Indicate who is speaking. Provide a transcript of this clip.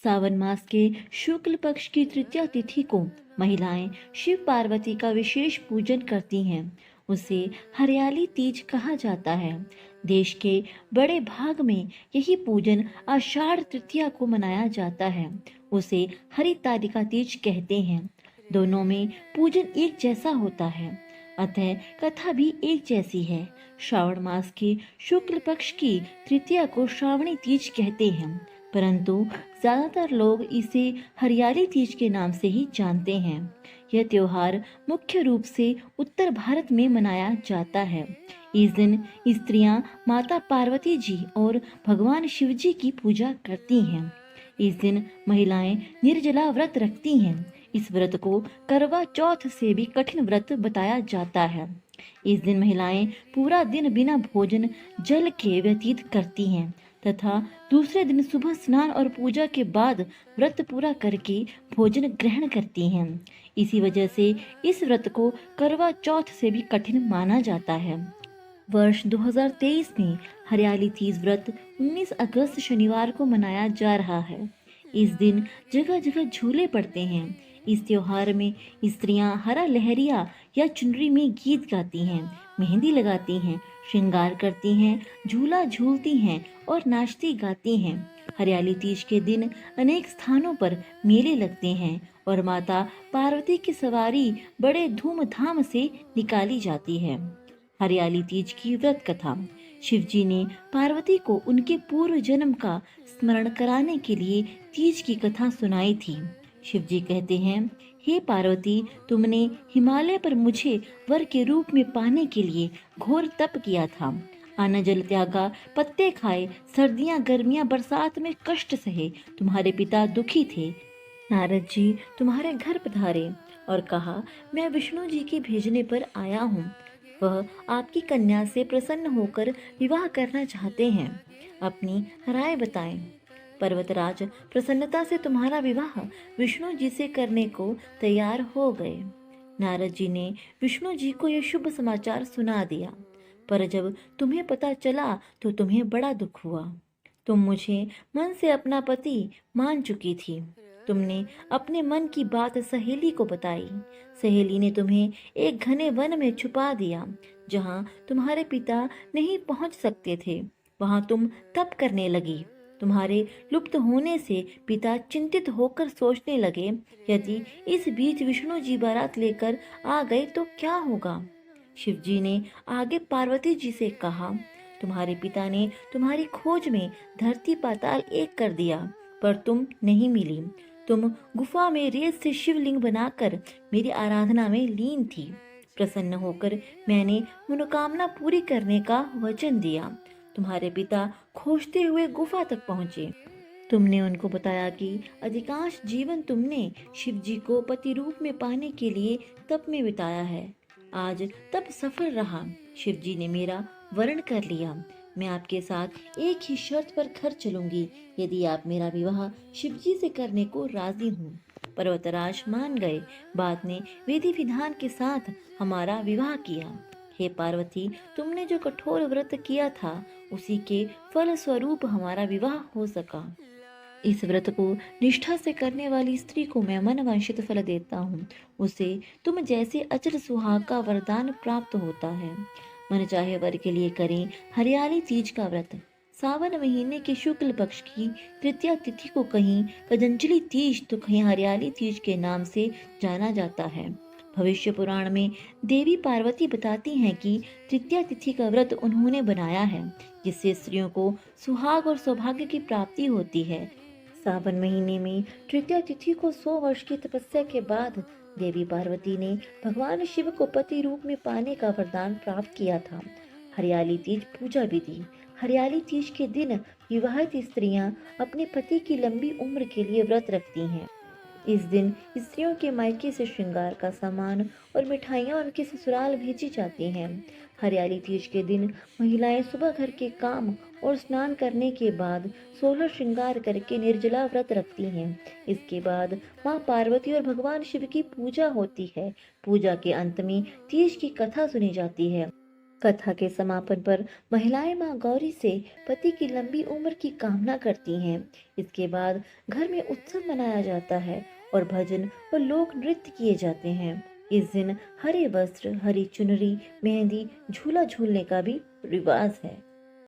Speaker 1: सावन मास के शुक्ल पक्ष की तृतीया तिथि को महिलाएं शिव पार्वती का विशेष पूजन करती हैं। उसे हरियाली तीज कहा जाता है। देश के बड़े भाग में यही पूजन आषाढ़ तृतीया को मनाया जाता है। उसे हरितालिका तीज कहते हैं। दोनों में पूजन एक जैसा होता है, अतः कथा भी एक जैसी है। श्रावण मास के शुक्ल पक्ष की तृतीया को श्रावणी तीज कहते हैं, परंतु ज्यादातर लोग इसे हरियाली तीज के नाम से ही जानते हैं। यह त्योहार मुख्य रूप से उत्तर भारत में मनाया जाता है। इस दिन स्त्रियां माता पार्वती जी और भगवान शिव जी की पूजा करती हैं। इस दिन महिलाएं निर्जला व्रत रखती हैं। इस व्रत को करवा चौथ से भी कठिन व्रत बताया जाता है। इस दिन महिलाएं पूरा दिन बिना भोजन जल के व्यतीत करती हैं तथा दूसरे दिन सुबह स्नान और पूजा के बाद व्रत पूरा करके भोजन ग्रहण करती हैं। इसी वजह से इस व्रत को करवा चौथ से भी कठिन माना जाता है। वर्ष 2023 में हरियाली तीज व्रत 19 अगस्त शनिवार को मनाया जा रहा है। इस दिन जगह जगह झूले पड़ते हैं। इस त्योहार में स्त्रियां हरा लहरिया या चुनरी में गीत गाती हैं, मेहंदी लगाती हैं, श्रृंगार करती हैं, झूला झूलती हैं और नाचती गाती हैं। हरियाली तीज के दिन अनेक स्थानों पर मेले लगते हैं और माता पार्वती की सवारी बड़े धूमधाम से निकाली जाती है। हरियाली तीज की व्रत कथा। शिव जी ने पार्वती को उनके पूर्व जन्म का स्मरण कराने के लिए तीज की कथा सुनाई थी। शिव जी कहते हैं, हे पार्वती, तुमने हिमालय पर मुझे वर के रूप में पाने के लिए घोर तप किया था। अन्न जल त्यागा, पत्ते खाए, सर्दियां गर्मियां बरसात में कष्ट सहे। तुम्हारे पिता दुखी थे। नारद जी तुम्हारे घर पधारे और कहा, मैं विष्णु जी के भेजने पर आया हूँ। वह आपकी कन्या से प्रसन्न होकर विवाह करना चाहते हैं। अपनी राय बताएं। पर्वतराज प्रसन्नता से तुम्हारा विवाह विष्णु जी से करने को तैयार हो गए। नारद जी ने विष्णु जी को यह शुभ समाचार सुना दिया, पर जब तुम्हें पता चला तो तुम्हें बड़ा दुख हुआ। तुम मुझे मन से अपना पति मान चुकी थी। तुमने अपने मन की बात सहेली को बताई। सहेली ने तुम्हें एक घने वन में छुपा दिया, जहाँ तुम्हारे पिता नहीं पहुँच सकते थे। वहाँ तुम तप करने लगी। तुम्हारे लुप्त होने से पिता चिंतित होकर सोचने लगे, यदि इस बीच विष्णु जी बारात लेकर आ गए तो क्या होगा। शिव जी ने आगे पार्वती जी से कहा, तुम्हारे पिता ने तुम्हारी खोज में धरती पाताल एक कर दिया, पर तुम नहीं मिली। तुम गुफा में रेत से शिवलिंग बनाकर मेरी आराधना में लीन थी। प्रसन्न होकर मैंने मनोकामना पूरी करने का वचन दिया। तुम्हारे पिता खोजते हुए गुफा तक पहुंचे। तुमने उनको बताया कि अधिकांश जीवन तुमने शिव जी को पति रूप में पाने के लिए तप में बिताया है। आज तप सफल रहा। शिव जी ने मेरा वरण कर लिया। मैं आपके साथ एक ही शर्त पर घर चलूंगी, यदि आप मेरा विवाह शिव जी से करने को राजी हूँ। पर्वतराज मान गए। बाद में विधि विधान के साथ हमारा विवाह किया। हे पार्वती, तुमने जो कठोर व्रत किया था उसी के फल स्वरूप हमारा विवाह हो सका। इस व्रत को निष्ठा से करने वाली स्त्री को मैं मन वांछित फल देता हूँ। उसे तुम जैसे अचल सुहाग का वरदान प्राप्त होता है। मन चाहे वर के लिए करें हरियाली तीज का व्रत। सावन महीने के शुक्ल पक्ष की तृतीया तिथि को कहीं कजंजलि तीज तो कहीं हरियाली तीज के नाम से जाना जाता है। भविष्य पुराण में देवी पार्वती बताती हैं कि तृतीया तिथि का व्रत उन्होंने बनाया है, जिससे स्त्रियों को सुहाग और सौभाग्य की प्राप्ति होती है। सावन महीने में तृतीया तिथि को 100 वर्ष की तपस्या के बाद देवी पार्वती ने भगवान शिव को पति रूप में पाने का वरदान प्राप्त किया था। हरियाली तीज पूजा विधि। हरियाली तीज के दिन विवाहित स्त्रियां अपने पति की लंबी उम्र के लिए व्रत रखती हैं। इस दिन स्त्रियों के मायके से श्रृंगार का सामान और मिठाइयाँ उनके ससुराल भेजी जाती हैं। हरियाली तीज के दिन महिलाएं सुबह घर के काम और स्नान करने के बाद 16 श्रृंगार करके निर्जला व्रत रखती हैं। इसके बाद माँ पार्वती और भगवान शिव की पूजा होती है। पूजा के अंत में तीज की कथा सुनी जाती है। कथा के समापन पर महिलाएं मां गौरी से पति की लंबी उम्र की कामना करती हैं। इसके बाद घर में उत्सव मनाया जाता है और भजन और लोक नृत्य किए जाते हैं। इस दिन हरे वस्त्र, हरी चुनरी, मेहंदी, झूला झूलने का भी रिवाज है।